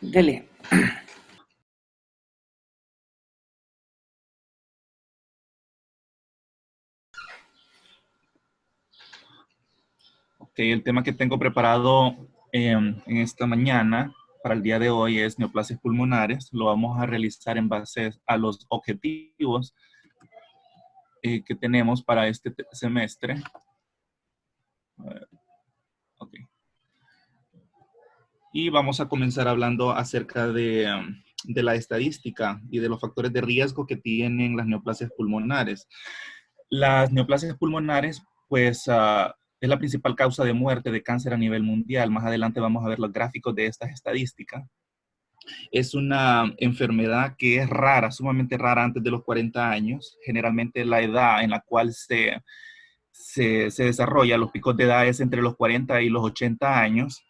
Dele. Ok, el tema que tengo preparado en esta mañana para el día de hoy es neoplasias pulmonares. Lo vamos a realizar en base a los objetivos que tenemos para este semestre. Ok. Y vamos a comenzar hablando acerca de la estadística y de los factores de riesgo que tienen las neoplasias pulmonares. Las neoplasias pulmonares, pues, es la principal causa de muerte de cáncer a nivel mundial. Más adelante vamos a ver los gráficos de estas estadísticas. Es una enfermedad que es rara, sumamente rara antes de los 40 años. Generalmente la edad en la cual se desarrolla, los picos de edad es entre los 40 y los 80 años.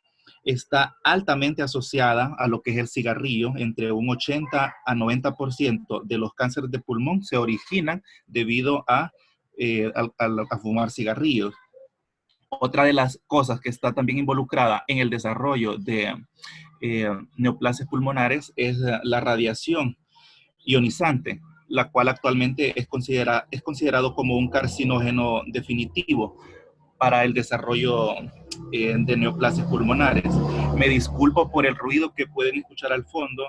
Está altamente asociada a lo que es el cigarrillo. Entre un 80 a 90% de los cánceres de pulmón se originan debido a fumar cigarrillos. Otra de las cosas que está también involucrada en el desarrollo de neoplasias pulmonares es la radiación ionizante, la cual actualmente es considerado como un carcinógeno definitivo para el desarrollo de neoplasias pulmonares. Me disculpo por el ruido que pueden escuchar al fondo.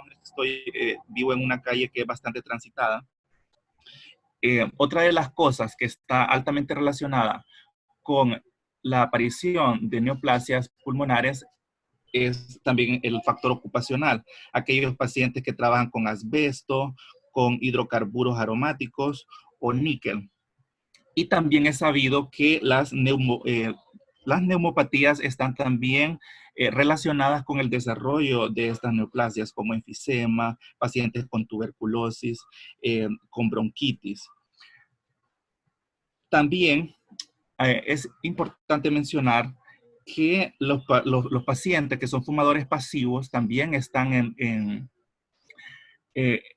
Vivo en una calle que es bastante transitada. Otra de las cosas que está altamente relacionada con la aparición de neoplasias pulmonares es también el factor ocupacional. Aquellos pacientes que trabajan con asbesto, con hidrocarburos aromáticos o níquel. Y también es sabido que las neumopatías están también relacionadas con el desarrollo de estas neoplasias, como enfisema, pacientes con tuberculosis, con bronquitis. También es importante mencionar que los pacientes que son fumadores pasivos también están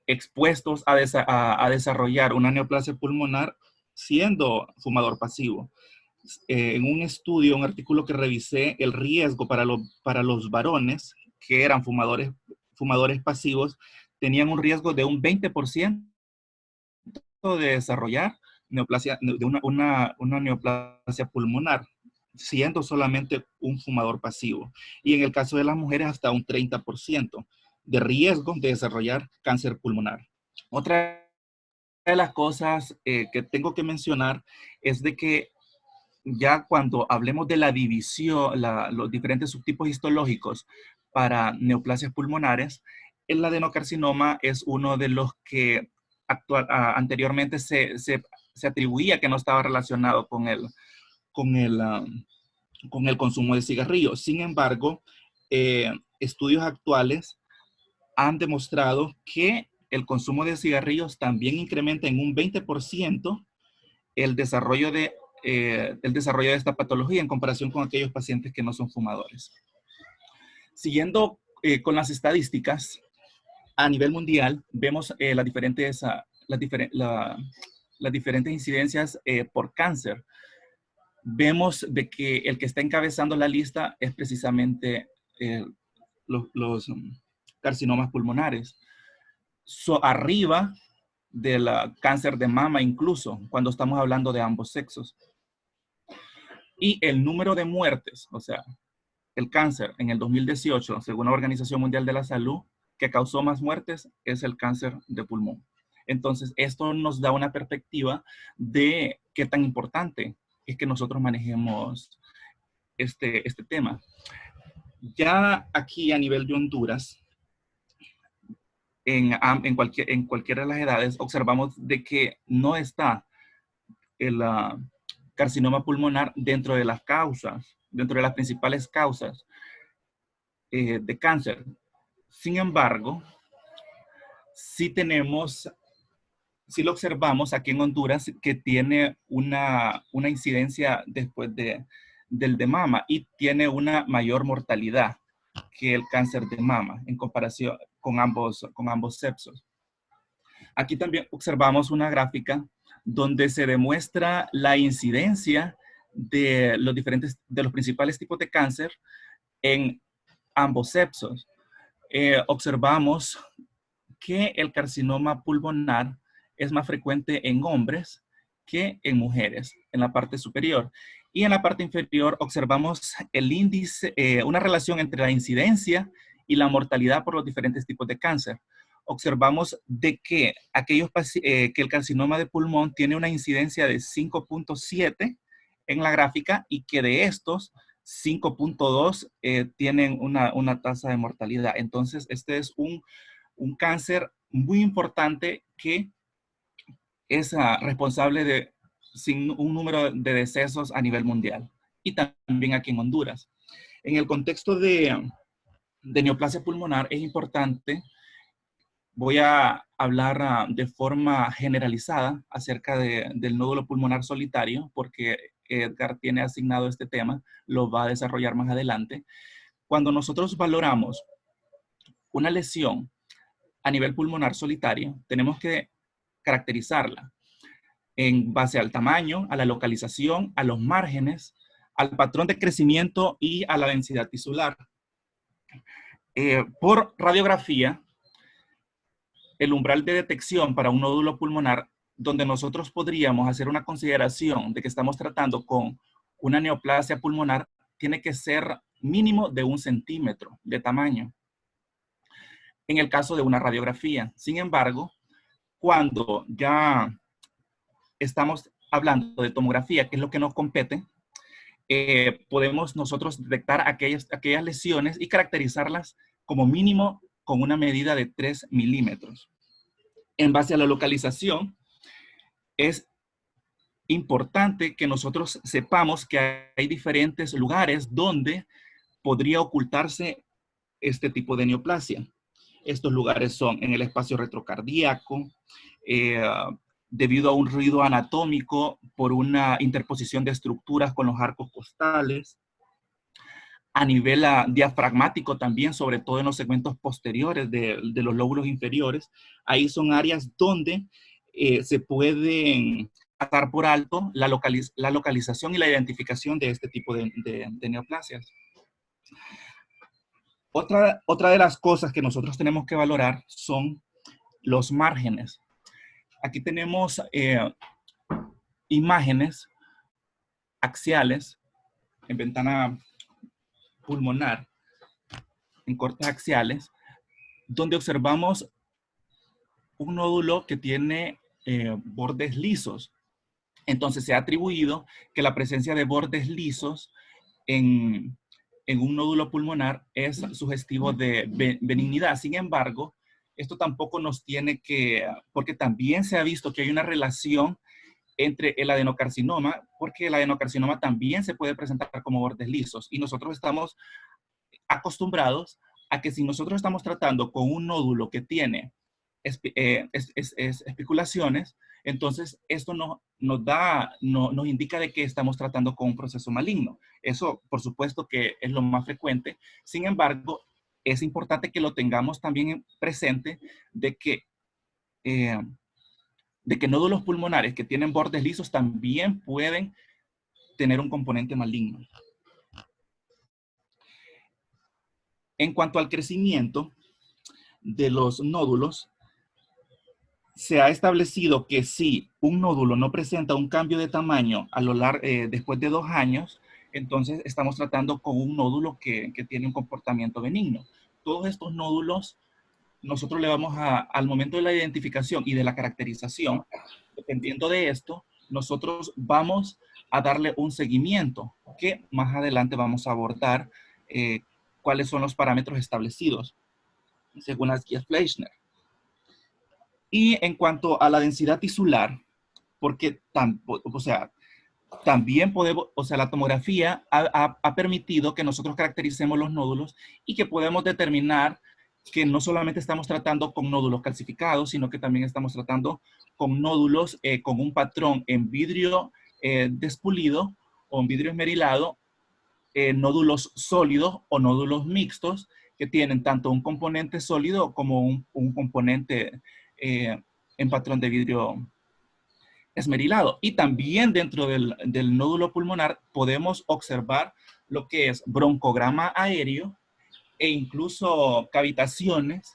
expuestos a desarrollar una neoplasia pulmonar siendo fumador pasivo. En un estudio, un artículo que revisé, el riesgo para los varones que eran fumadores pasivos tenían un riesgo de un 20% de desarrollar una neoplasia pulmonar, siendo solamente un fumador pasivo. Y en el caso de las mujeres, hasta un 30% de riesgo de desarrollar cáncer pulmonar. Otra de las cosas que tengo que mencionar es de que ya cuando hablemos de la división, los diferentes subtipos histológicos para neoplasias pulmonares, el adenocarcinoma es uno de los que anteriormente se atribuía que no estaba relacionado con el, um, con el consumo de cigarrillos. Sin embargo, estudios actuales han demostrado que el consumo de cigarrillos también incrementa en un 20% el desarrollo de esta patología en comparación con aquellos pacientes que no son fumadores. Siguiendo con las estadísticas, a nivel mundial vemos las diferentes incidencias por cáncer. Vemos de que el que está encabezando la lista es precisamente los carcinomas pulmonares. Arriba del cáncer de mama incluso, cuando estamos hablando de ambos sexos. Y el número de muertes, o sea, el cáncer en el 2018, según la Organización Mundial de la Salud, que causó más muertes es el cáncer de pulmón. Entonces, esto nos da una perspectiva de qué tan importante es que nosotros manejemos este tema. Ya aquí a nivel de Honduras, en cualquiera de las edades, observamos de que no está el carcinoma pulmonar dentro de las causas, dentro de las principales causas de cáncer. Sin embargo, sí lo observamos aquí en Honduras que tiene una incidencia después del de mama y tiene una mayor mortalidad que el cáncer de mama en comparación con ambos sexos. Aquí también observamos una gráfica donde se demuestra la incidencia de los principales tipos de cáncer en ambos sexos. observamos que el carcinoma pulmonar es más frecuente en hombres que en mujeres, en la parte superior. Y en la parte inferior observamos el índice, una relación entre la incidencia y la mortalidad por los diferentes tipos de cáncer. Observamos de que, que el carcinoma de pulmón tiene una incidencia de 5.7 en la gráfica y que de estos 5.2 tienen una tasa de mortalidad. Entonces, este es un cáncer muy importante que es responsable de un número de decesos a nivel mundial y también aquí en Honduras. En el contexto de neoplasia pulmonar es importante, voy a hablar de forma generalizada acerca del nódulo pulmonar solitario, porque Edgar tiene asignado este tema, lo va a desarrollar más adelante. Cuando nosotros valoramos una lesión a nivel pulmonar solitario, tenemos que caracterizarla en base al tamaño, a la localización, a los márgenes, al patrón de crecimiento y a la densidad tisular. Por radiografía, el umbral de detección para un nódulo pulmonar, donde nosotros podríamos hacer una consideración de que estamos tratando con una neoplasia pulmonar, tiene que ser mínimo de 1 centímetro de tamaño, en el caso de una radiografía. Sin embargo, cuando ya estamos hablando de tomografía, que es lo que nos compete, podemos nosotros detectar aquellas lesiones y caracterizarlas como mínimo con una medida de 3 milímetros. En base a la localización, es importante que nosotros sepamos que hay diferentes lugares donde podría ocultarse este tipo de neoplasia. Estos lugares son en el espacio retrocardíaco, debido a un ruido anatómico por una interposición de estructuras con los arcos costales, a nivel diafragmático también, sobre todo en los segmentos posteriores de los lóbulos inferiores. Ahí son áreas donde se pueden pasar por alto la localización y la identificación de este tipo de neoplasias. Otra de las cosas que nosotros tenemos que valorar son los márgenes. Aquí tenemos imágenes axiales en ventana pulmonar, en cortes axiales, donde observamos un nódulo que tiene bordes lisos. Entonces se ha atribuido que la presencia de bordes lisos en un nódulo pulmonar es sugestivo de benignidad. Sin embargo, esto tampoco nos tiene que, porque también se ha visto que hay una relación entre el adenocarcinoma, porque el adenocarcinoma también se puede presentar como bordes lisos y nosotros estamos acostumbrados a que si nosotros estamos tratando con un nódulo que tiene especulaciones, entonces esto nos indica de que estamos tratando con un proceso maligno. Eso, por supuesto, que es lo más frecuente. Sin embargo, es importante que lo tengamos también presente de que nódulos pulmonares que tienen bordes lisos también pueden tener un componente maligno. En cuanto al crecimiento de los nódulos, se ha establecido que si un nódulo no presenta un cambio de tamaño después de 2 años, entonces estamos tratando con un nódulo que tiene un comportamiento benigno. Todos estos nódulos, nosotros le vamos al momento de la identificación y de la caracterización, dependiendo de esto, nosotros vamos a darle un seguimiento que más adelante vamos a abordar cuáles son los parámetros establecidos según las guías Fleischner. Y en cuanto a la densidad tisular, porque también podemos, la tomografía ha permitido que nosotros caractericemos los nódulos y que podemos determinar que no solamente estamos tratando con nódulos calcificados, sino que también estamos tratando con nódulos con un patrón en vidrio despulido o en vidrio esmerilado, nódulos sólidos o nódulos mixtos que tienen tanto un componente sólido como un componente en patrón de vidrio esmerilado. Y también dentro del nódulo pulmonar podemos observar lo que es broncograma aéreo e incluso cavitaciones,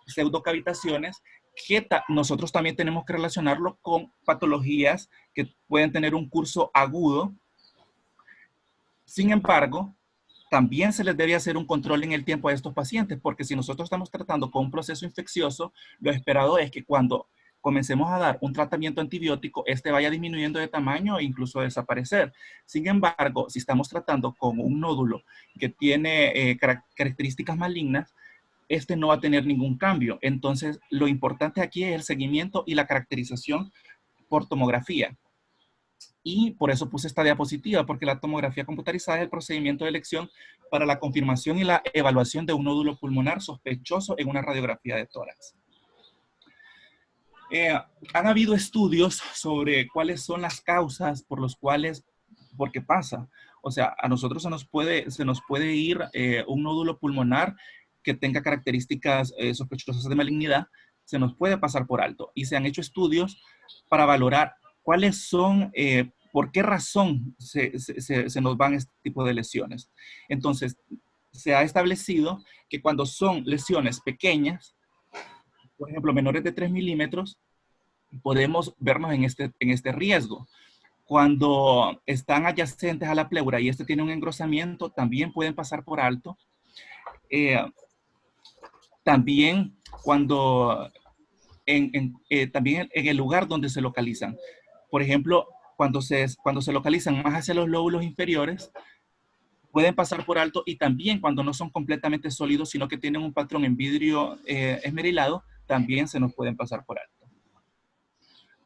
pseudocavitaciones, que nosotros también tenemos que relacionarlo con patologías que pueden tener un curso agudo. Sin embargo, también se les debe hacer un control en el tiempo a estos pacientes, porque si nosotros estamos tratando con un proceso infeccioso, lo esperado es que cuando comencemos a dar un tratamiento antibiótico, este vaya disminuyendo de tamaño e incluso desaparecer. Sin embargo, si estamos tratando con un nódulo que tiene características malignas, este no va a tener ningún cambio. Entonces, lo importante aquí es el seguimiento y la caracterización por tomografía. Y por eso puse esta diapositiva, porque la tomografía computarizada es el procedimiento de elección para la confirmación y la evaluación de un nódulo pulmonar sospechoso en una radiografía de tórax. Han habido estudios sobre cuáles son las causas por qué pasa. O sea, a nosotros se nos puede ir un nódulo pulmonar que tenga características sospechosas de malignidad, se nos puede pasar por alto. Y se han hecho estudios para valorar cuáles son, por qué razón se nos van este tipo de lesiones. Entonces, se ha establecido que cuando son lesiones pequeñas, por ejemplo, menores de 3 milímetros, podemos vernos en este riesgo. Cuando están adyacentes a la pleura y este tiene un engrosamiento, también pueden pasar por alto. También también en el lugar donde se localizan. Por ejemplo, cuando se localizan más hacia los lóbulos inferiores, pueden pasar por alto, y también cuando no son completamente sólidos, sino que tienen un patrón en vidrio esmerilado, también se nos pueden pasar por alto.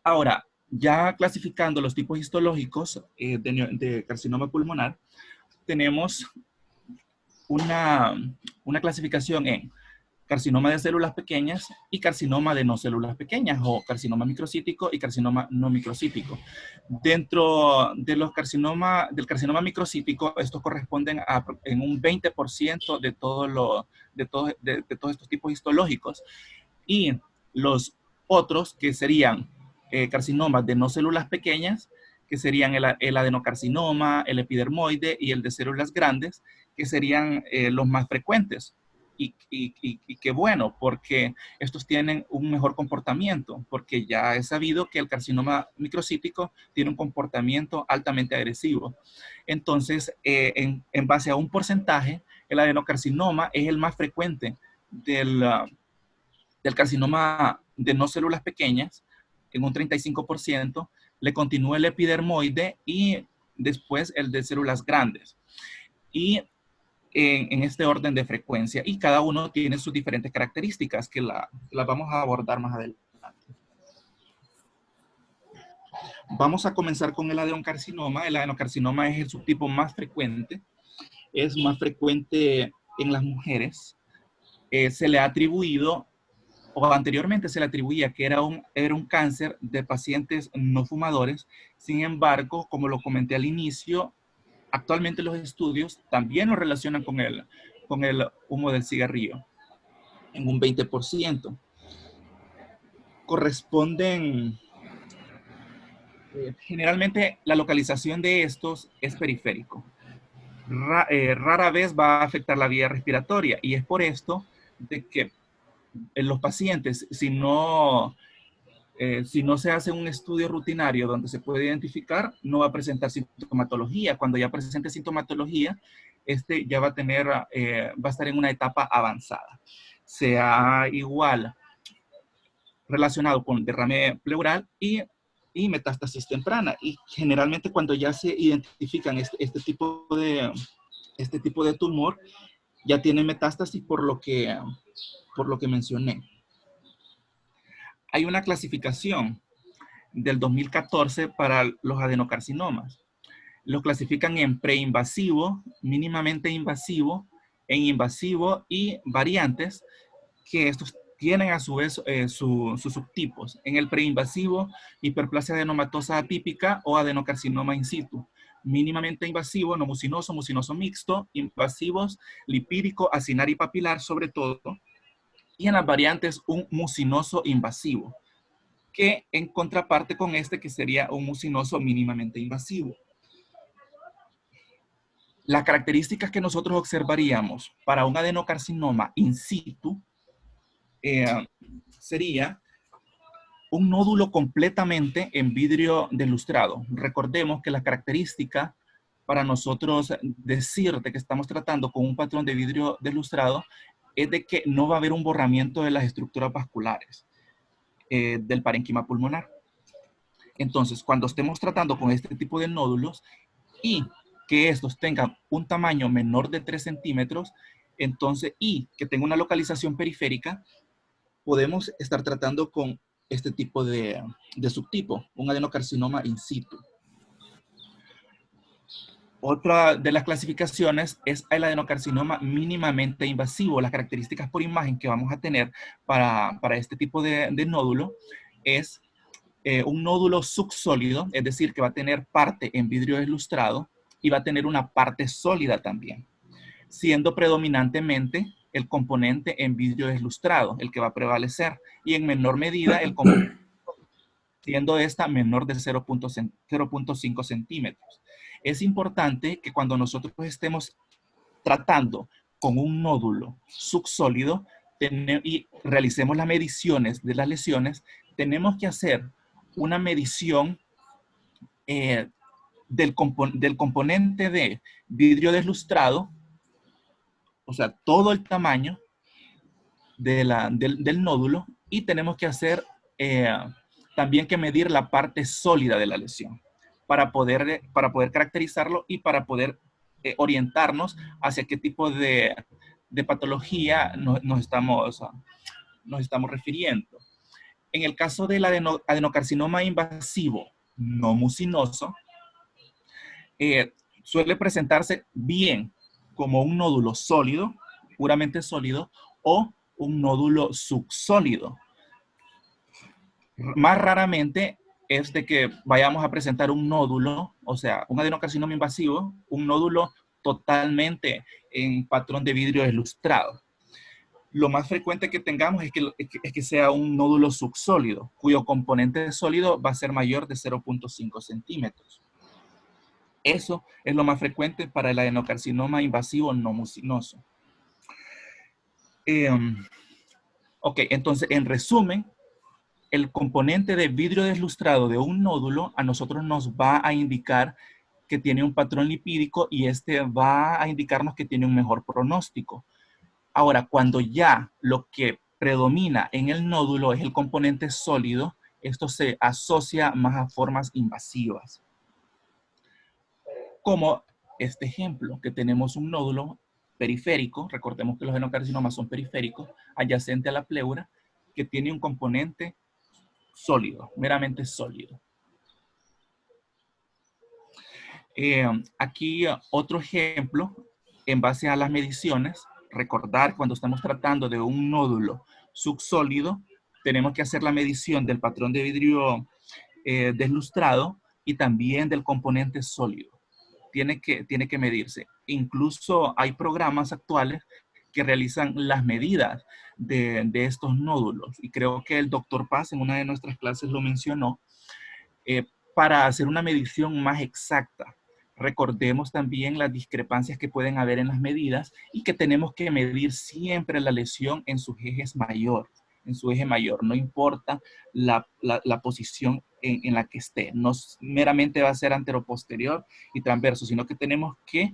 Ahora, ya clasificando los tipos histológicos de carcinoma pulmonar, tenemos una clasificación en carcinoma de células pequeñas y carcinoma de no células pequeñas, o carcinoma microcítico y carcinoma no microcítico. Dentro de del carcinoma microcítico, estos corresponden en un 20% de todos estos tipos histológicos. Y los otros, que serían carcinomas de no células pequeñas, que serían el adenocarcinoma, el epidermoide y el de células grandes, que serían los más frecuentes. Y qué bueno, porque estos tienen un mejor comportamiento, porque ya es sabido que el carcinoma microcítico tiene un comportamiento altamente agresivo. Entonces, en base a un porcentaje, el adenocarcinoma es el más frecuente del carcinoma de no células pequeñas, en un 35%, le continúa el epidermoide y después el de células grandes. Y en este orden de frecuencia, y cada uno tiene sus diferentes características que las vamos a abordar más adelante. Vamos a comenzar con el adenocarcinoma. El adenocarcinoma es el subtipo más frecuente. Es más frecuente en las mujeres. Se le ha atribuido, o anteriormente se le atribuía, que era un cáncer de pacientes no fumadores. Sin embargo, como lo comenté al inicio, actualmente los estudios también lo relacionan con el humo del cigarrillo, en un 20%. Corresponden, generalmente la localización de estos es periférico. Rara vez va a afectar la vía respiratoria, y es por esto de que en los pacientes, si no se hace un estudio rutinario donde se puede identificar, no va a presentar sintomatología. Cuando ya presente sintomatología, este ya va a estar en una etapa avanzada. Sea igual relacionado con derrame pleural y metástasis temprana. Y generalmente cuando ya se identifican este tipo de tumor, ya tiene metástasis por lo que mencioné. Hay una clasificación del 2014 para los adenocarcinomas. Los clasifican en preinvasivo, mínimamente invasivo, en invasivo y variantes, que estos tienen a su vez sus subtipos. En el preinvasivo, hiperplasia adenomatosa atípica o adenocarcinoma in situ. Mínimamente invasivo, no mucinoso, mucinoso mixto, invasivos, lipídico, acinar y papilar sobre todo. Y en las variantes, un mucinoso invasivo, que en contraparte con que sería un mucinoso mínimamente invasivo. las características que nosotros observaríamos para un adenocarcinoma in situ sería un nódulo completamente en vidrio deslustrado. Recordemos que la característica para nosotros decirte que estamos tratando con un patrón de vidrio deslustrado es de que no va a haber un borramiento de las estructuras vasculares del parénquima pulmonar. Entonces, cuando estemos tratando con este tipo de nódulos y que estos tengan un tamaño menor de 3 centímetros, entonces, y que tenga una localización periférica, podemos estar tratando con este tipo de subtipo, un adenocarcinoma in situ. Otra de las clasificaciones es el adenocarcinoma mínimamente invasivo. Las características por imagen que vamos a tener para este tipo de nódulo es un nódulo subsólido, es decir, que va a tener parte en vidrio deslustrado y va a tener una parte sólida también, siendo predominantemente el componente en vidrio deslustrado el que va a prevalecer y en menor medida el componente, siendo esta menor de 0.5 centímetros. Es importante que cuando nosotros estemos tratando con un nódulo subsólido y realicemos las mediciones de las lesiones, tenemos que hacer una medición del componente de vidrio deslustrado, o sea, todo el tamaño del nódulo, y tenemos que hacer también que medir la parte sólida de la lesión para poder caracterizarlo y para poder orientarnos hacia qué tipo de patología nos estamos refiriendo. En el caso del adenocarcinoma invasivo no mucinoso, suele presentarse bien como un nódulo sólido, puramente sólido, o un nódulo subsólido. Más raramente es de que vayamos a presentar un nódulo, o sea, un adenocarcinoma invasivo, un nódulo totalmente en patrón de vidrio deslustrado. Lo más frecuente que tengamos es que sea un nódulo subsólido, cuyo componente sólido va a ser mayor de 0.5 centímetros. Eso es lo más frecuente para el adenocarcinoma invasivo no mucinoso. Ok, entonces, en resumen, el componente de vidrio deslustrado de un nódulo a nosotros nos va a indicar que tiene un patrón lipídico y este va a indicarnos que tiene un mejor pronóstico. Ahora, cuando ya lo que predomina en el nódulo es el componente sólido, esto se asocia más a formas invasivas. Como este ejemplo, que tenemos un nódulo periférico, recordemos que los adenocarcinomas son periféricos, adyacente a la pleura, que tiene un componente sólido, meramente sólido. Aquí otro ejemplo, en base a las mediciones, recordar cuando estamos tratando de un nódulo subsólido, tenemos que hacer la medición del patrón de vidrio deslustrado y también del componente sólido. Tiene que medirse. Incluso hay programas actuales que realizan las medidas de estos nódulos. Y creo que el doctor Paz en una de nuestras clases lo mencionó, para hacer una medición más exacta. Recordemos también las discrepancias que pueden haber en las medidas y que tenemos que medir siempre la lesión en sus ejes mayor, en su eje mayor. No importa la posición en la que esté. No meramente va a ser anteroposterior y transverso, sino que tenemos que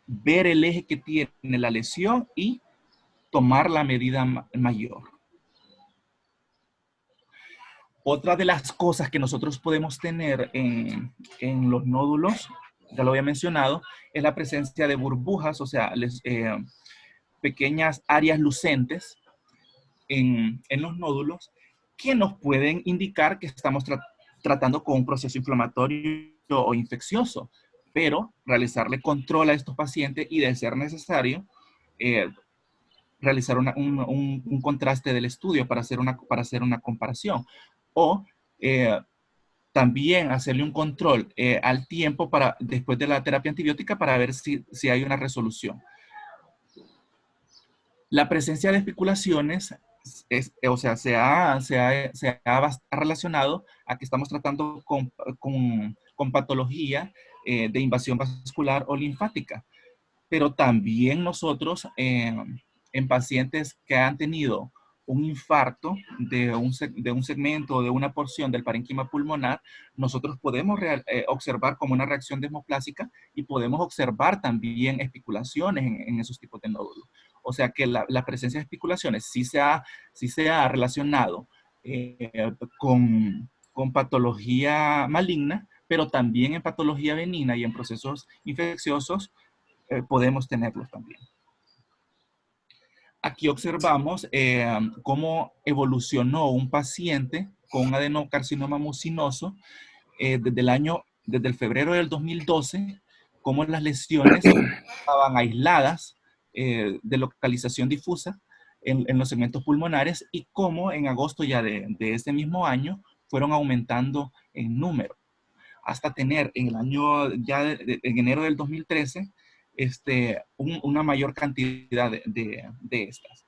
ver el eje que tiene la lesión y tomar la medida mayor. Otra de las cosas que nosotros podemos tener en los nódulos, ya lo había mencionado, es la presencia de burbujas, o sea, pequeñas áreas lucentes en los nódulos que nos pueden indicar que estamos tratando con un proceso inflamatorio o infeccioso, pero realizarle control a estos pacientes y, de ser necesario, realizar un contraste del estudio para hacer una comparación. O también hacerle un control al tiempo después de la terapia antibiótica para ver si hay una resolución. La presencia de especulaciones se ha relacionado a que estamos tratando con patología de invasión vascular o linfática. pero también nosotros en pacientes que han tenido un infarto de un segmento o de una porción del parénquima pulmonar, nosotros podemos observar como una reacción desmoplásica y podemos observar también especulaciones en esos tipos de nódulos. O sea que la presencia de especulaciones sí se ha relacionado con patología maligna, pero también en patología benigna y en procesos infecciosos podemos tenerlos también. Aquí observamos cómo evolucionó un paciente con un adenocarcinoma mucinoso desde el febrero del 2012, cómo las lesiones estaban aisladas de localización difusa en los segmentos pulmonares y cómo en agosto ya de ese mismo año fueron aumentando en número hasta tener en el año, ya en enero del 2013, una mayor cantidad de estas.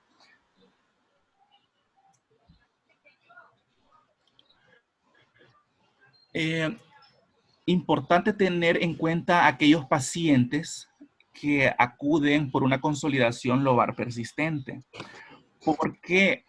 Importante tener en cuenta aquellos pacientes que acuden por una consolidación lobar persistente, porque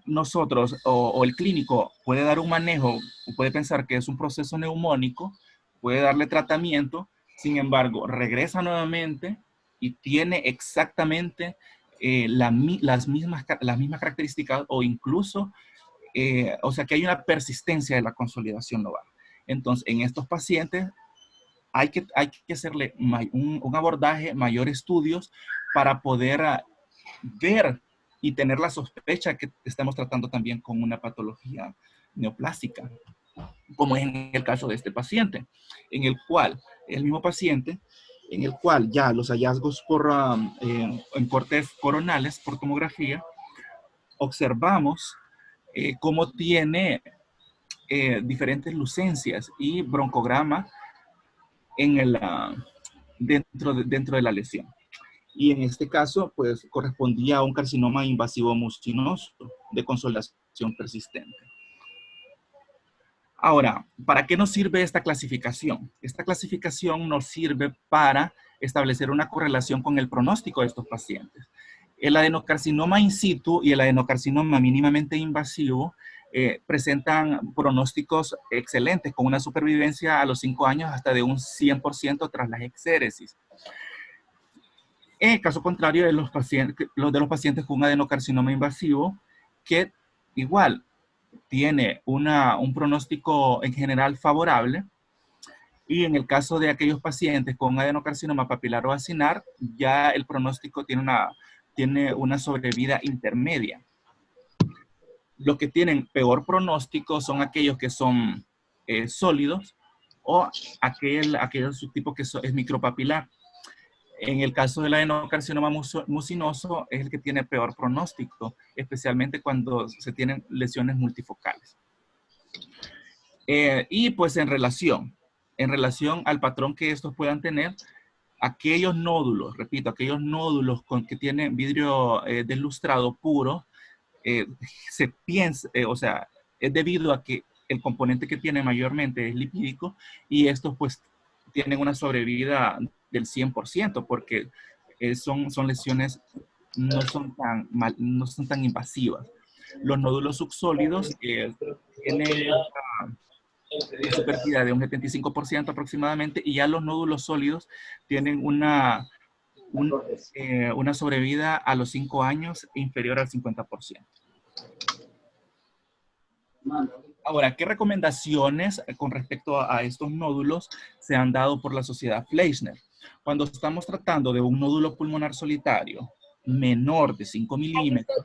nosotros o el clínico puede dar un manejo, puede pensar que es un proceso neumónico, puede darle tratamiento, sin embargo, regresa nuevamente y tiene exactamente las mismas características o incluso, o sea que hay una persistencia de la consolidación lobar. Entonces, en estos pacientes hay que hacerle un abordaje, mayores estudios para poder ver y tener la sospecha que estamos tratando también con una patología neoplásica, como es en el caso de este paciente, en el cual, el mismo paciente, en el cual ya los hallazgos en cortes coronales por tomografía, observamos cómo tiene diferentes lucencias y broncograma dentro de la lesión. Y en este caso, pues correspondía a un carcinoma invasivo mucinoso de consolidación persistente. Ahora, ¿para qué nos sirve esta clasificación? Esta clasificación nos sirve para establecer una correlación con el pronóstico de estos pacientes. El adenocarcinoma in situ y el adenocarcinoma mínimamente invasivo presentan pronósticos excelentes, con una supervivencia a los 5 años hasta de un 100% tras la exéresis. En el caso contrario de los pacientes con adenocarcinoma invasivo, que igual tiene un pronóstico en general favorable, y en el caso de aquellos pacientes con adenocarcinoma papilar o acinar, ya el pronóstico tiene una sobrevida intermedia. Los que tienen peor pronóstico son aquellos que son sólidos o aquel subtipo que es micropapilar. En el caso del adenocarcinoma mucinoso es el que tiene peor pronóstico, especialmente cuando se tienen lesiones multifocales. Y pues en relación al patrón que estos puedan tener, aquellos nódulos, repito, aquellos nódulos que tienen vidrio deslustrado puro, se piensa, o sea, es debido a que el componente que tiene mayormente es lipídico y estos pues tienen una sobrevida del 100% porque son lesiones no son tan invasivas. Los nódulos subsólidos tienen una supervivencia de un 75% aproximadamente y ya los nódulos sólidos tienen una sobrevida a los 5 años inferior al 50%. Ahora, ¿qué recomendaciones con respecto a estos nódulos se han dado por la Sociedad Fleischner? Cuando estamos tratando de un nódulo pulmonar solitario menor de 5 milímetros.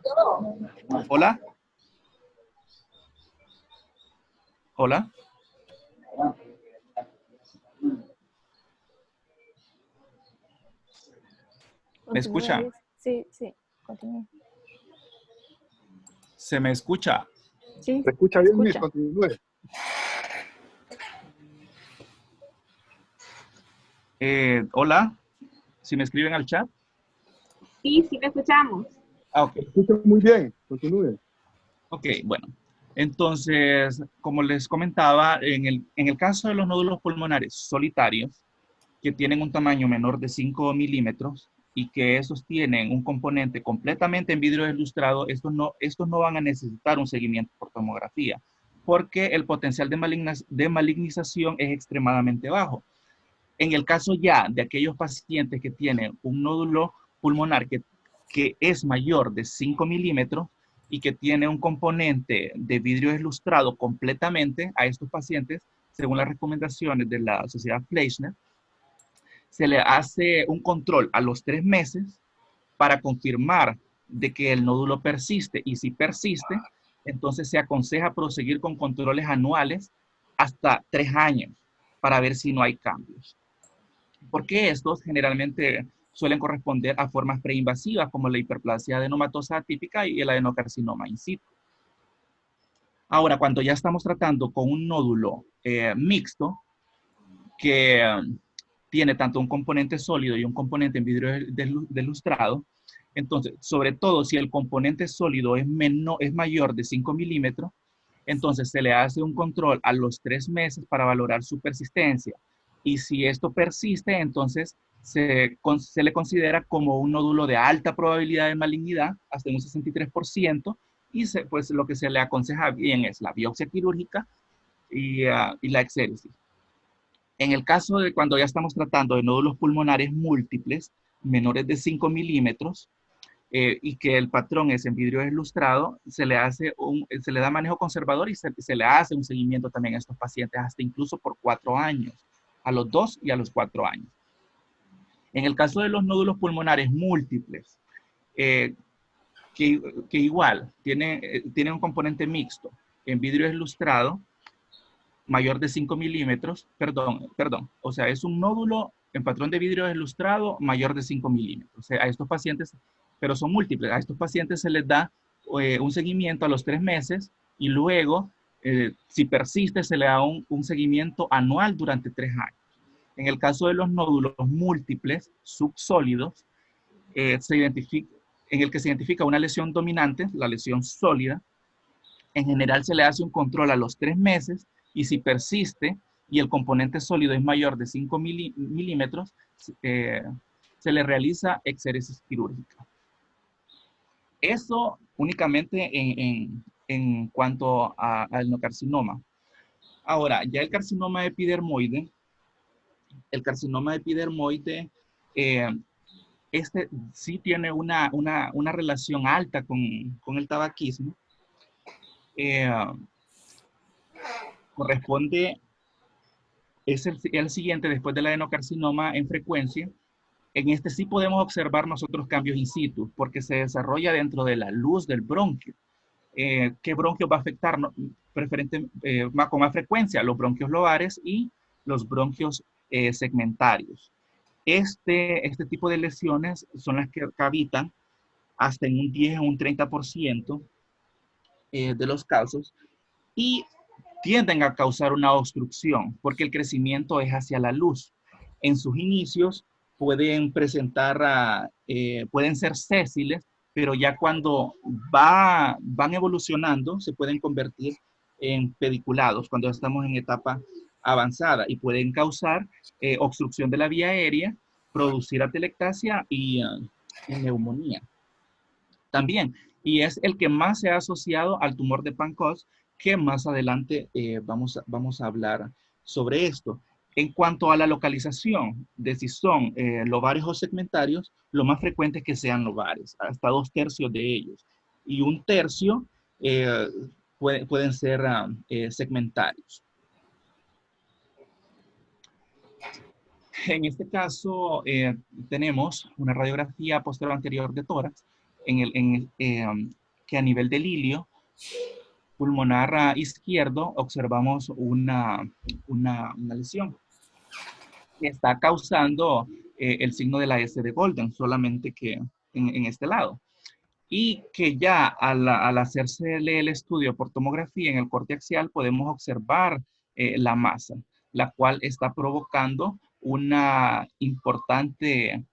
¿Hola? ¿Hola? ¿Me escucha? Sí, sí, continúe. ¿Se me escucha? Sí, ¿Se escucha bien, Luis? Continúe. Hola, si me escriben al chat. Sí, sí, te escuchamos. Ah, ok. Se escucha muy bien, continúe. Ok, bueno. Entonces, como les comentaba, en el caso de los nódulos pulmonares solitarios, que tienen un tamaño menor de 5 milímetros y que esos tienen un componente completamente en vidrio ilustrado, estos no van a necesitar un seguimiento por tomografía, porque el potencial de malignización es extremadamente bajo. En el caso ya de aquellos pacientes que tienen un nódulo pulmonar que es mayor de 5 milímetros y que tiene un componente de vidrio ilustrado completamente, a estos pacientes, según las recomendaciones de la Sociedad Fleischner, se le hace un control a los 3 meses para confirmar de que el nódulo persiste, y si persiste, entonces se aconseja proseguir con controles anuales hasta 3 años para ver si no hay cambios. Porque estos generalmente suelen corresponder a formas preinvasivas como la hiperplasia adenomatosa atípica y el adenocarcinoma in situ. Ahora, cuando ya estamos tratando con un nódulo mixto que tiene tanto un componente sólido y un componente en vidrio ilustrado, entonces, sobre todo si el componente sólido es mayor de 5 milímetros, entonces se le hace un control a los 3 meses para valorar su persistencia. Y si esto persiste, entonces se le considera como un nódulo de alta probabilidad de malignidad, hasta un 63%, y pues lo que se le aconseja bien es la biopsia quirúrgica y la exéresis. En el caso de cuando ya estamos tratando de nódulos pulmonares múltiples, menores de 5 milímetros, y que el patrón es en vidrio ilustrado, se le da manejo conservador y se le hace un seguimiento también a estos pacientes, hasta incluso por 4 años, a los 2 y a los 4 años. En el caso de los nódulos pulmonares múltiples, que igual tiene un componente mixto en vidrio ilustrado, mayor de 5 milímetros, o sea, es un nódulo en patrón de vidrio ilustrado mayor de 5 milímetros. O sea, a estos pacientes, pero son múltiples, a estos pacientes se les da un seguimiento a los 3 meses y luego, si persiste, se le da un seguimiento anual durante 3 años. En el caso de los nódulos múltiples subsólidos, en el que se identifica una lesión dominante, la lesión sólida, en general se le hace un control a los 3 meses y si persiste y el componente sólido es mayor de 5 milímetros, se le realiza exéresis quirúrgica. Eso únicamente en cuanto al adenocarcinoma. Ahora, ya el carcinoma epidermoide, este sí tiene una relación alta con el tabaquismo. Corresponde, es el siguiente después del adenocarcinoma en frecuencia. En este sí podemos observar nosotros cambios in situ, porque se desarrolla dentro de la luz del bronquio. ¿Qué bronquio va a afectar con más frecuencia? Los bronquios lobares y los bronquios segmentarios. Este tipo de lesiones son las que cavitan hasta en un 10 o un 30% de los casos y tienden a causar una obstrucción porque el crecimiento es hacia la luz. En sus inicios pueden pueden ser sésiles, pero ya cuando van evolucionando se pueden convertir en pediculados cuando estamos en etapa avanzada y pueden causar obstrucción de la vía aérea, producir atelectasia y neumonía. También, y es el que más se ha asociado al tumor de Pancoast, que más adelante vamos a hablar sobre esto. En cuanto a la localización de si son lobares o segmentarios, lo más frecuente es que sean lobares, hasta 2/3 de ellos. Y 1/3 pueden ser segmentarios. En este caso, tenemos una radiografía posterior anterior de tórax, que a nivel del ilio pulmonar izquierdo observamos una lesión que está causando el signo de la S de Golden, solamente que en este lado. Y que ya al hacerse el estudio por tomografía en el corte axial podemos observar la masa, la cual está provocando una importante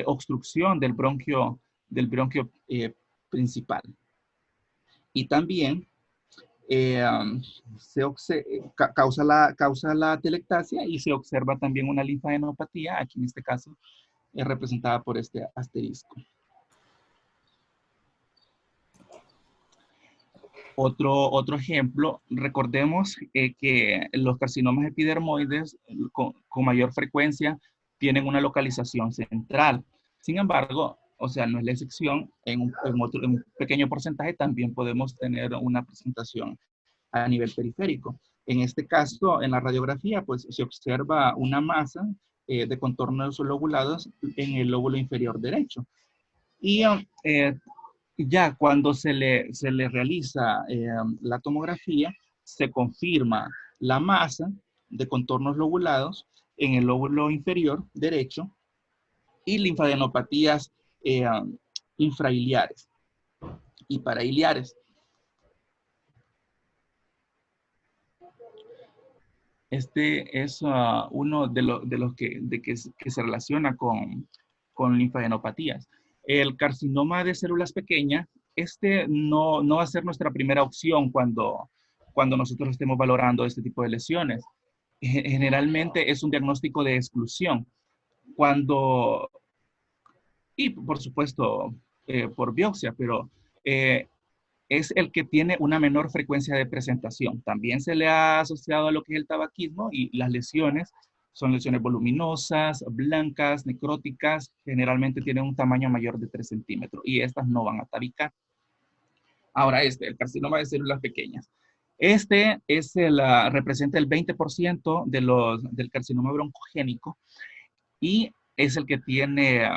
obstrucción del bronquio principal. Y también causa la telectasia y se observa también una linfadenopatía, aquí en este caso es representada por este asterisco. Otro ejemplo, recordemos que los carcinomas epidermoides con mayor frecuencia tienen una localización central. Sin embargo, o sea, no es la excepción, en un pequeño porcentaje también podemos tener una presentación a nivel periférico. En este caso, en la radiografía, pues se observa una masa de contornos lobulados en el lóbulo inferior derecho. Y ya cuando se le realiza la tomografía, se confirma la masa de contornos lobulados en el lóbulo inferior derecho y linfadenopatías infrailiares y parailiares. Este es uno de los que se relaciona con linfadenopatías. El carcinoma de células pequeñas, no va a ser nuestra primera opción cuando nosotros estemos valorando este tipo de lesiones. Generalmente es un diagnóstico de exclusión. Y por supuesto, por biopsia, pero es el que tiene una menor frecuencia de presentación. También se le ha asociado a lo que es el tabaquismo y las lesiones son lesiones voluminosas, blancas, necróticas, generalmente tienen un tamaño mayor de 3 centímetros y estas no van a tabicar. Ahora el carcinoma de células pequeñas. Representa el 20% del carcinoma broncogénico y es el que tiene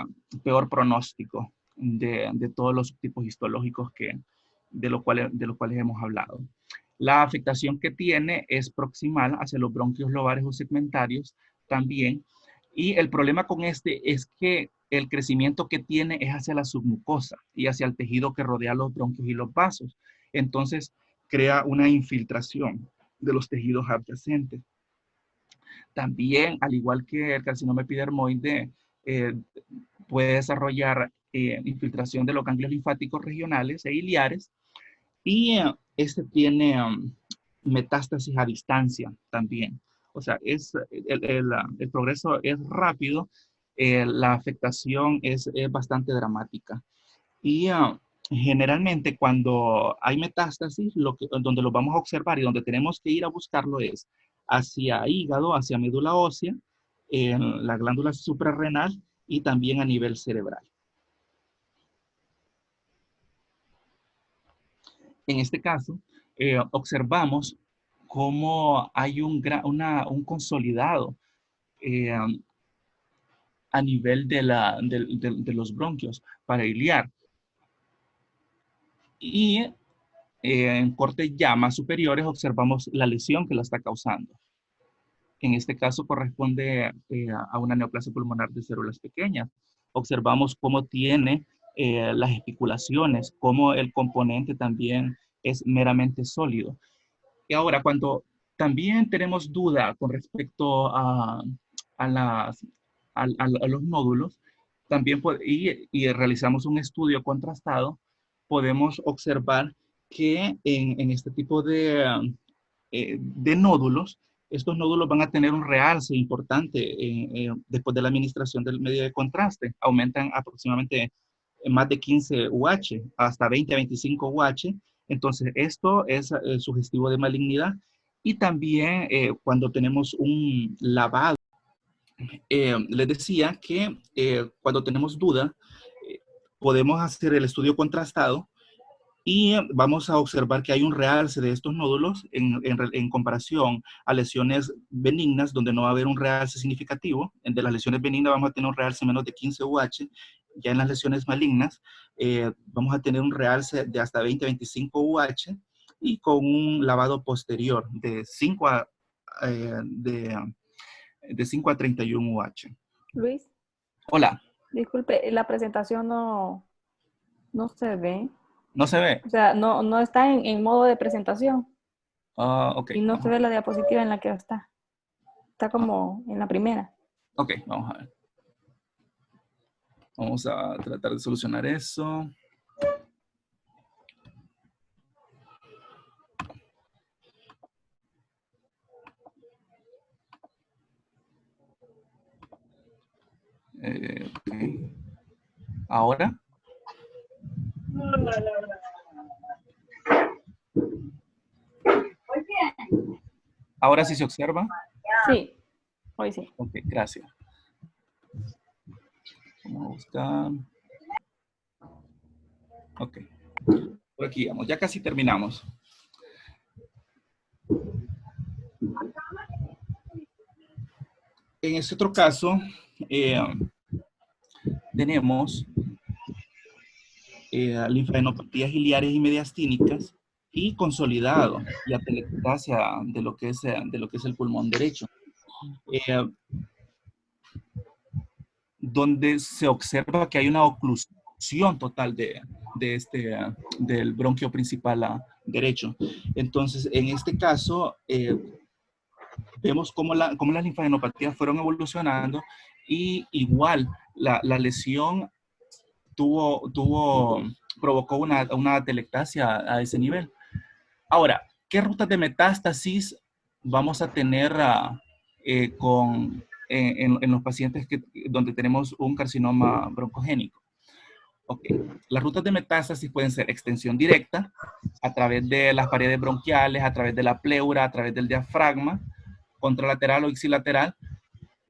peor pronóstico de todos los tipos histológicos de los cuales hemos hablado. La afectación que tiene es proximal hacia los bronquios lobares o segmentarios también. Y el problema con es que el crecimiento que tiene es hacia la submucosa y hacia el tejido que rodea los bronquios y los vasos. Entonces, crea una infiltración de los tejidos adyacentes. También, al igual que el carcinoma epidermoide, puede desarrollar infiltración de los ganglios linfáticos regionales e iliares y tiene metástasis a distancia también. O sea, el progreso es rápido, la afectación es bastante dramática. Y generalmente cuando hay metástasis, donde lo vamos a observar y donde tenemos que ir a buscarlo es hacia hígado, hacia médula ósea, en la glándula suprarrenal y también a nivel cerebral. En este caso, observamos cómo hay un consolidado a nivel de los bronquios parailiar. Y en cortes ya más superiores observamos la lesión que la está causando. En este caso corresponde a una neoplasia pulmonar de células pequeñas. Observamos cómo tiene las espiculaciones, cómo el componente también es meramente sólido. Y ahora, cuando también tenemos duda con respecto a los nódulos, también y realizamos un estudio contrastado, podemos observar que en este tipo de nódulos, estos nódulos van a tener un realce importante después de la administración del medio de contraste. Aumentan aproximadamente más de 15 UH, hasta 20 a 25 UH. Entonces, esto es sugestivo de malignidad. Y también cuando tenemos un lavado, les decía que cuando tenemos duda, podemos hacer el estudio contrastado y vamos a observar que hay un realce de estos nódulos en comparación a lesiones benignas, donde no va a haber un realce significativo. De las lesiones benignas vamos a tener un realce menos de 15 UH. Ya en las lesiones malignas vamos a tener un realce de hasta 20-25 UH y con un lavado posterior de 5 a 31 UH. Luis, Hola. disculpe, la presentación no se ve. ¿No se ve? O sea, no está en modo de presentación. Ok. Y no se ve la diapositiva en la que está. Está como en la primera. Ok, vamos a ver. Vamos a tratar de solucionar eso. ¿Ahora? ¿Ahora sí se observa? Sí, hoy sí. Ok, gracias. Vamos a buscar. Ok. Por aquí vamos. Ya casi terminamos. En este otro caso, tenemos linfadenopatías biliares y mediastínicas y consolidado y atelectasia de lo que es el pulmón derecho, donde se observa que hay una oclusión total del bronquio principal derecho. Entonces, en este caso, vemos cómo las linfadenopatías fueron evolucionando y igual la lesión provocó una atelectasia a ese nivel. Ahora, ¿qué rutas de metástasis vamos a tener en los pacientes donde tenemos un carcinoma broncogénico? Ok, las rutas de metástasis pueden ser extensión directa a través de las paredes bronquiales, a través de la pleura, a través del diafragma, contralateral o ixilateral,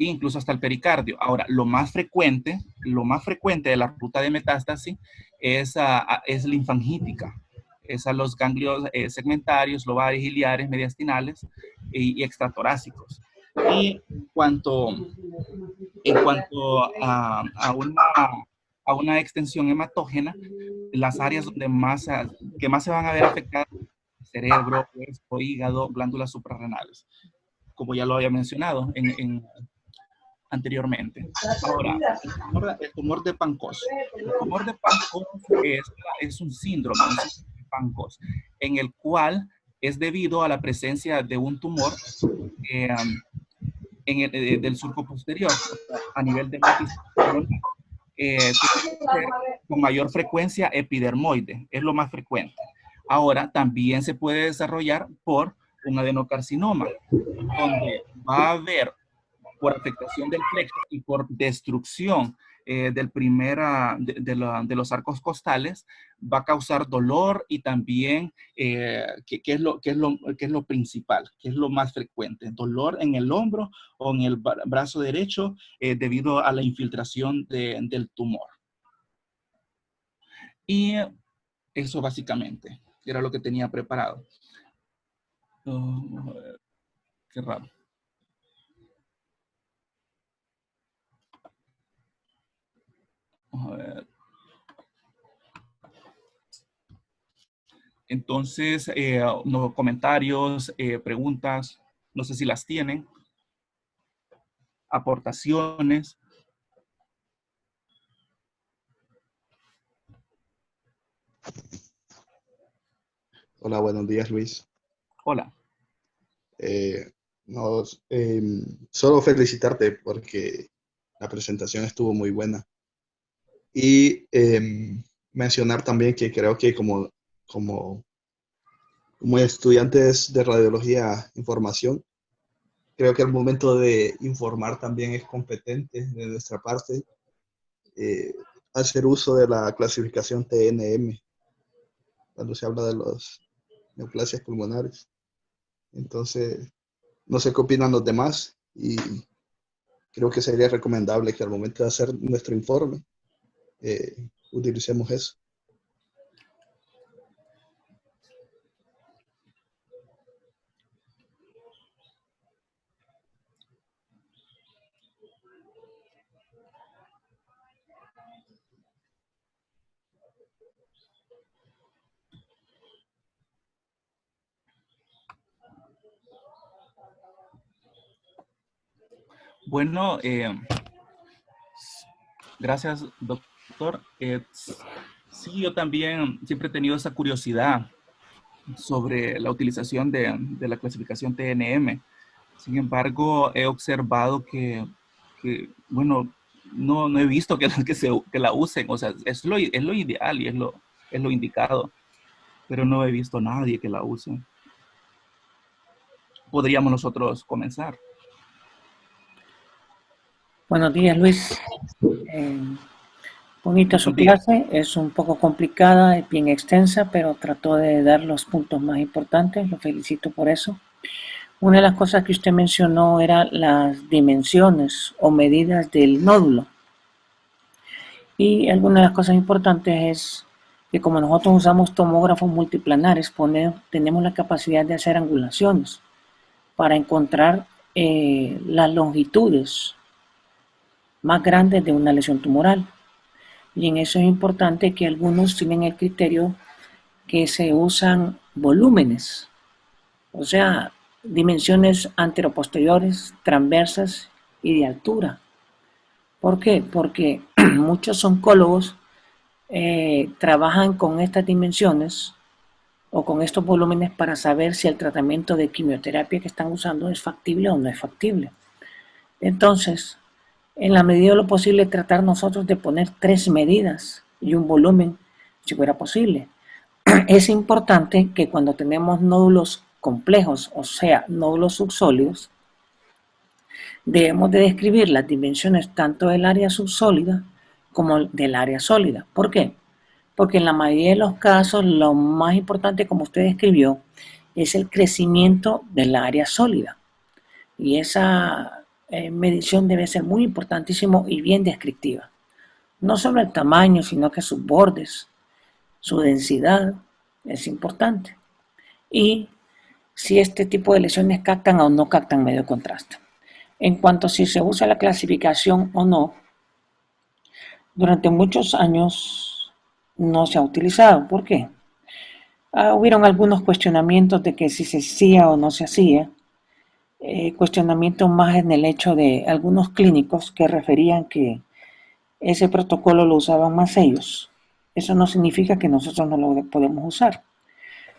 e incluso hasta el pericardio. Ahora, lo más frecuente de la ruta de metástasis es linfangítica. Es a los ganglios segmentarios, lobales, iliares, mediastinales y extratorácicos. Y en cuanto a una extensión hematógena, las áreas que más se van a ver afectadas, cerebro, cuerpo, hígado, glándulas suprarrenales, como ya lo había mencionado anteriormente. Ahora, el tumor de Pancoast. El tumor de Pancoast es un síndrome de Pancoast, en el cual es debido a la presencia de un tumor del surco posterior, a nivel de con mayor frecuencia epidermoide, es lo más frecuente. Ahora, también se puede desarrollar por un adenocarcinoma, donde va a haber, por afectación del plexo y por destrucción de los arcos costales, va a causar dolor y también, ¿qué es lo principal? ¿Qué es lo más frecuente? Dolor en el hombro o en el brazo derecho debido a la infiltración del tumor. Y eso básicamente era lo que tenía preparado. Qué raro. Vamos a ver. Entonces, no, comentarios, preguntas, no sé si las tienen, aportaciones. Hola, buenos días, Luis. Hola. Solo felicitarte porque la presentación estuvo muy buena. Y mencionar también que creo que como estudiantes de radiología información, creo que el momento de informar también es competente de nuestra parte, hacer uso de la clasificación TNM cuando se habla de las neoplasias pulmonares. Entonces, no sé qué opinan los demás y creo que sería recomendable que al momento de hacer nuestro informe utilicemos eso. Bueno, gracias, doctor. Sí, yo también siempre he tenido esa curiosidad sobre la utilización de la clasificación TNM. Sin embargo, he observado bueno, no he visto que la usen. O sea, es lo ideal y es lo indicado, pero no he visto a nadie que la use. Podríamos nosotros comenzar. Buenos días, Luis. Bonita su clase, es un poco complicada, es bien extensa, pero trató de dar los puntos más importantes, lo felicito por eso. Una de las cosas que usted mencionó era las dimensiones o medidas del nódulo. Y alguna de las cosas importantes es que como nosotros usamos tomógrafos multiplanares, tenemos la capacidad de hacer angulaciones para encontrar las longitudes más grandes de una lesión tumoral. Y en eso es importante que algunos tienen el criterio que se usan volúmenes, o sea, dimensiones anteroposteriores, transversas y de altura. ¿Por qué? Porque muchos oncólogos trabajan con estas dimensiones o con estos volúmenes para saber si el tratamiento de quimioterapia que están usando es factible o no es factible. Entonces, en la medida de lo posible, tratar nosotros de poner 3 medidas y un volumen, si fuera posible. Es importante que cuando tenemos nódulos complejos, o sea, nódulos subsólidos, debemos de describir las dimensiones tanto del área subsólida como del área sólida. ¿Por qué? Porque en la mayoría de los casos lo más importante, como usted describió, es el crecimiento del área sólida. Y esa medición debe ser muy importantísimo y bien descriptiva. No solo el tamaño, sino que sus bordes, su densidad es importante. Y si este tipo de lesiones captan o no captan medio contraste. En cuanto a si se usa la clasificación o no, durante muchos años no se ha utilizado. ¿Por qué? Hubieron algunos cuestionamientos de que si se hacía o no se hacía. Cuestionamientos más en el hecho de algunos clínicos que referían que ese protocolo lo usaban más ellos. Eso no significa que nosotros no lo podemos usar,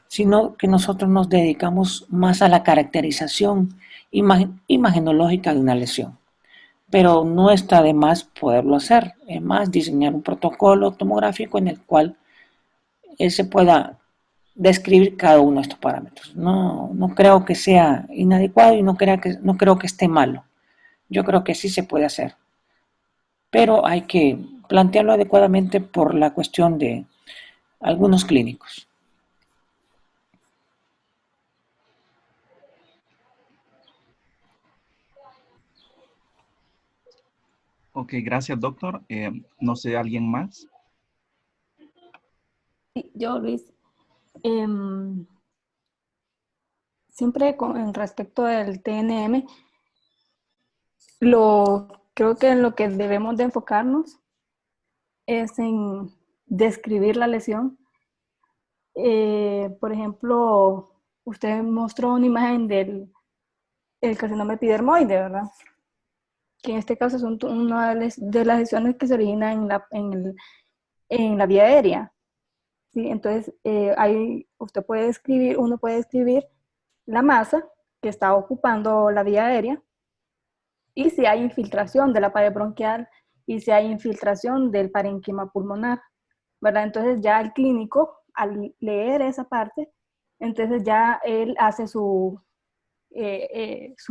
sino que nosotros nos dedicamos más a la caracterización imagenológica de una lesión. Pero no está de más poderlo hacer. Es más, diseñar un protocolo tomográfico en el cual se pueda describir cada uno de estos parámetros. No creo que sea inadecuado y no creo que esté malo. Yo creo que sí se puede hacer. Pero hay que plantearlo adecuadamente por la cuestión de algunos clínicos. Ok, gracias, doctor. No sé, ¿alguien más? Sí, yo, Luis. Siempre en respecto del TNM, creo que en lo que debemos de enfocarnos es en describir la lesión. Por ejemplo, usted mostró una imagen del carcinoma epidermoide, ¿verdad? Que en este caso es una de las lesiones que se origina en la vía aérea. ¿Sí? Entonces, uno puede describir la masa que está ocupando la vía aérea y si hay infiltración de la pared bronquial y si hay infiltración del parénquima pulmonar, ¿verdad? Entonces ya el clínico, al leer esa parte, entonces ya él hace su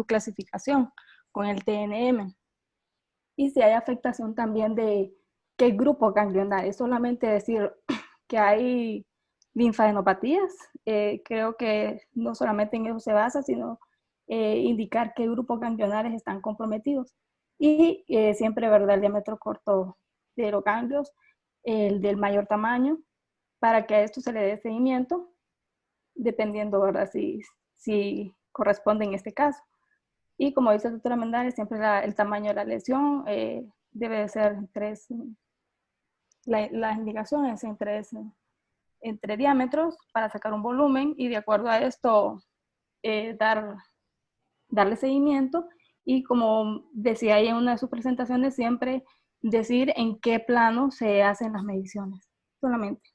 clasificación con el TNM. Y si hay afectación también de qué grupo ganglionario, solamente decir que hay linfadenopatías, creo que no solamente en eso se basa, sino indicar qué grupos ganglionares están comprometidos. Y siempre, ¿verdad? El diámetro corto de los ganglios, el del mayor tamaño, para que a esto se le dé seguimiento, dependiendo, ¿verdad? Si corresponde en este caso. Y como dice la doctora Mendares, siempre el tamaño de la lesión debe de ser las indicaciones entre diámetros para sacar un volumen y de acuerdo a esto darle seguimiento y como decía ahí en una de sus presentaciones, siempre decir en qué plano se hacen las mediciones solamente.